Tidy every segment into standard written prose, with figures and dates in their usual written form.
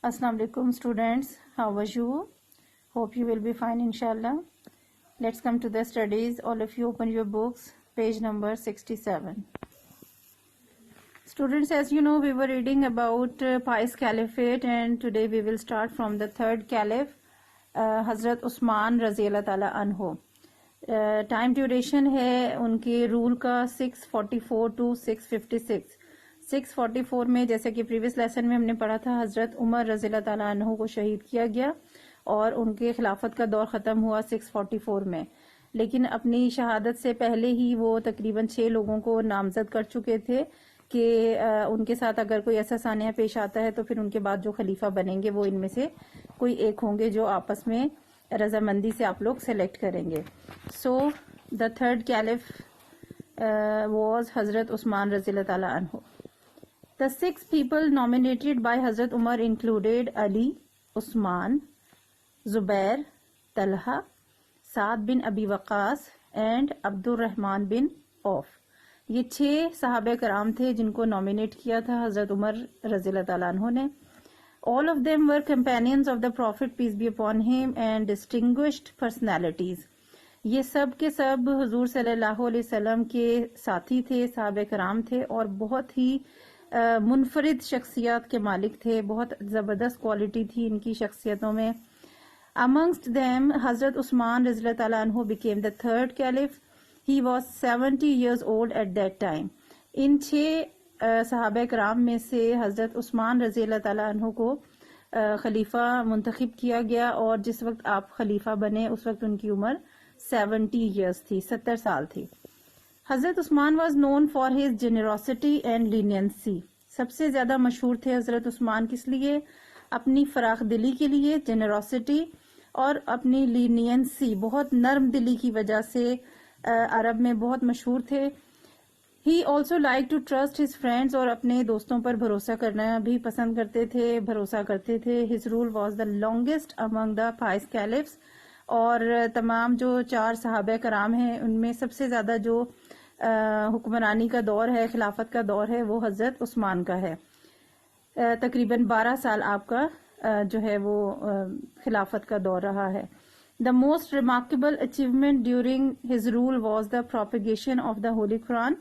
Assalamu alaikum students, how are you? Hope you will be fine inshallah. Let's come to the studies. All of you open your books, page number 67. Students, as you know, we were reading about pious caliphate, and today we will start from the third caliph, Hazrat Usman रज़ियल्लाहु ताला अन्हो. Time duration है उनके rule का 644 to 656. 644 में जैसे कि previous lesson में हमने पढ़ा था, हजरत उमर रज़ियल्लाहु ताला अन्हु को शहीद किया गया और उनके खिलाफत का दौर ख़त्म हुआ 644 में. लेकिन अपनी शहादत से पहले ही वो तकरीबन 6 लोगों को नामजद कर चुके थे कि उनके साथ अगर कोई ऐसा सानिया पेश आता है तो फिर उनके बाद जो खलीफा बनेंगे वो इनमें से कोई एक होंगे जो आपस में रजामंदी से आप लोग सेलेक्ट करेंगे. So the third caliph was हजरत उस्मान रज़ियल्लाहु ताला अन्हु. The 6 people nominated by Hazrat Umar included Ali, Usman, Zubair, Talha, Saad bin Abi Waqqas and Abdur Rahman bin Auf. ये 6 सहाबे कराम थे जिनको नॉमिनेट किया था हजरत उमर रज़ियल्लाहु ताला अन्हु ने. All of them were companions of the Prophet, peace be upon him, and distinguished personalities. ये सब के सब हुजूर सल्लल्लाहु अलैहि वसल्लम के साथी थे, सहाबे कराम थे और बहुत ही मुनफरिद शख्सियत के मालिक थे. बहुत ज़बरदस्त क्वालिटी थी इनकी शख्सियतों में. Amongst them, Hazrat Usman रज़ियल्लाहु ताला अन्हु became the third caliph. He was 70 years old at that time. इन 6 सहाबा कराम में से हजरत उस्मान रज़ियल्लाहु ताला अन्हु को खलीफा मुंतखब किया गया और जिस वक्त आप खलीफा बने उस वक्त उनकी उम्र 70 years थी, 70 साल थी. हजरत Usman was known for his generosity and leniency. सबसे ज्यादा मशहूर थे हजरत उस्मान किस लिए? अपनी फराख दिली के लिए, जेनरोसिटी और अपनी लीनियंसी, बहुत नरम दिली की वजह से अरब में बहुत मशहूर थे. He also like to trust his friends, और अपने दोस्तों पर भरोसा करना भी पसंद करते थे, भरोसा करते थे. His rule was the longest among the price caliphs, और तमाम जो 4 सहाबा कराम हैं उनमें सबसे ज्यादा जो हुक्मरानी का दौर है, खिलाफत का दौर है, वो हजरत उस्मान का है. तकरीबन 12 साल आपका जो है वो खिलाफत का दौर रहा है. The most remarkable achievement during his rule was the propagation of the Holy Quran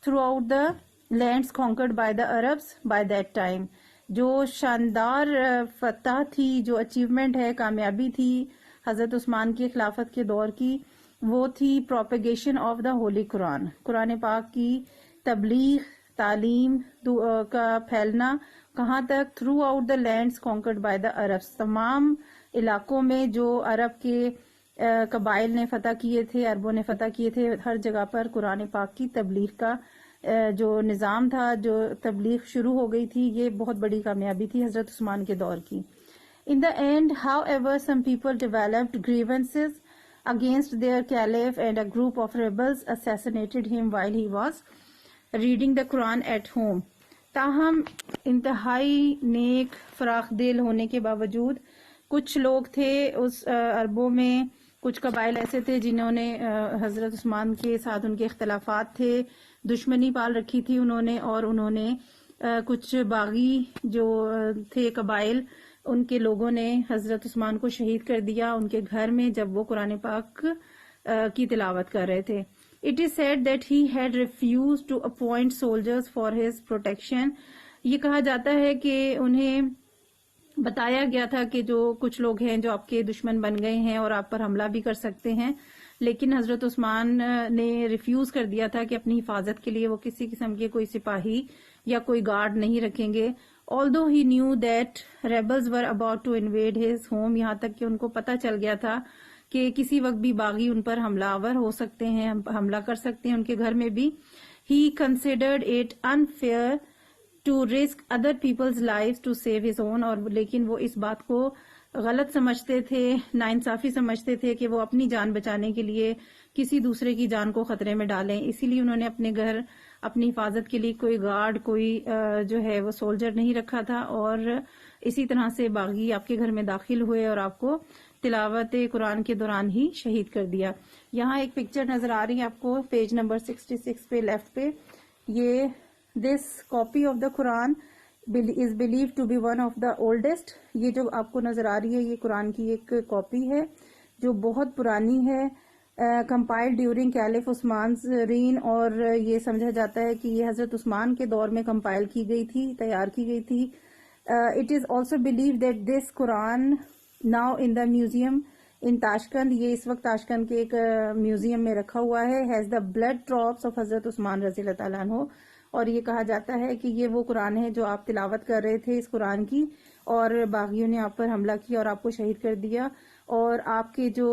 throughout the lands conquered by the Arabs by that time. जो शानदार फतह थी, जो अचीवमेंट है, कामयाबी थी हजरत उस्मान की खिलाफत के दौर की, वो थी propagation of the holy Quran. कुरान पाक की तबलीग, तालीम का फैलना कहाँ तक? Through the lands conquered by the Arabs. तमाम इलाकों में जो अरब के कबाइल ने फतह किए थे, अरबों ने फतह किए थे, हर जगह पर कुरान पाक की तबलीग का जो निज़ाम था, जो तबलीग शुरू हो गई थी, ये बहुत बड़ी कामयाबी थी हजरत उस्मान के दौर की. In the end, however, some people developed grievances against their caliph and a group of rebels assassinated him while he was reading the Quran at home. ताहम इंतहाई नेक फराख दिल होने के बावजूद कुछ लोग थे उस अरबों में, कुछ कबाइल ऐसे थे जिन्होंने हजरत उस्मान के साथ उनके इख्तलाफात थे, दुश्मनी पाल रखी थी उन्होंने, और उन्होंने कुछ बागी जो थे कबाइल, उनके लोगों ने हजरत उस्मान को शहीद कर दिया उनके घर में जब वो कुरान पाक की तिलावत कर रहे थे. It is said that he had refused to appoint soldiers for his protection. ये कहा जाता है कि उन्हें बताया गया था कि जो कुछ लोग हैं जो आपके दुश्मन बन गए हैं और आप पर हमला भी कर सकते हैं, लेकिन हजरत उस्मान ने रिफ्यूज कर दिया था कि अपनी हिफाजत के लिए वो किसी किस्म के कोई सिपाही या कोई गार्ड नहीं रखेंगे. Although he knew that rebels were about to invade his home, यहाँ तक कि उनको पता चल गया था कि किसी वक्त भी बागी उन पर हमलावर हो सकते हैं, हमला कर सकते हैं उनके घर में भी. He considered it unfair to risk other people's lives to save his own, और लेकिन वो इस बात को गलत समझते थे, नाइंसाफी समझते थे कि वो अपनी जान बचाने के लिए किसी दूसरे की जान को खतरे में डालें. इसीलिए उन्होंने अपने घर अपनी हिफाजत के लिए कोई गार्ड, कोई जो है वो सोल्जर नहीं रखा था, और इसी तरह से बागी आपके घर में दाखिल हुए और आपको तिलावत कुरान के दौरान ही शहीद कर दिया. यहाँ एक पिक्चर नजर आ रही है आपको पेज नंबर 66 पे लेफ्ट पे. ये this copy of the Quran is believed to be one of the oldest. یہ جو آپ کو نظر آ رہی ہے یہ قرآن کی ایک کاپی ہے جو بہت پرانی ہے, compiled during Caliph Usman's reign, اور یہ سمجھا جاتا ہے کہ یہ حضرت عثمان کے دور میں کمپائل کی گئی تھی, تیار کی گئی تھی. It is also believed that this Quran now in the museum in Tashkent, یہ اس وقت تاشکند کے ایک میوزیم میں رکھا ہوا ہے, has the blood drops of حضرت عثمان رضی اللہ تعالیٰ عنہ, اور یہ کہا جاتا ہے کہ یہ وہ قرآن ہے جو آپ تلاوت کر رہے تھے اس قرآن کی, اور باغیوں نے آپ پر حملہ کیا اور آپ کو شہید کر دیا, اور آپ کے جو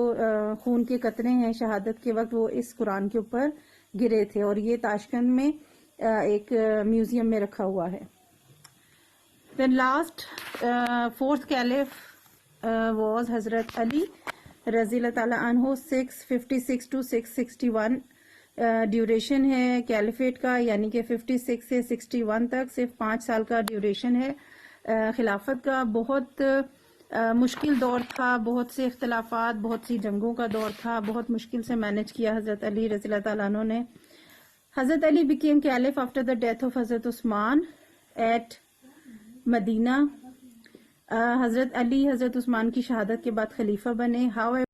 خون کے قطرے ہیں شہادت کے وقت وہ اس قرآن کے اوپر گرے تھے, اور یہ تاشکند میں ایک میوزیم میں رکھا ہوا ہے. Then last fourth caliph was حضرت علی رضی اللہ تعالیٰ عنہ, 656 to 661 ڈیوریشن ہے کیلیفیٹ کا, یعنی کہ 56 سے 61 تک صرف 5 سال کا ڈیوریشن ہے خلافت کا. بہت مشکل دور تھا, بہت سے اختلافات, بہت سی جنگوں کا دور تھا, بہت مشکل سے مینج کیا حضرت علی رضی اللہ تعالیٰ عنہ نے. حضرت علی became caliph after the death of حضرت عثمان at مدینہ. حضرت علی حضرت عثمان کی شہادت کے بعد خلیفہ بنے. However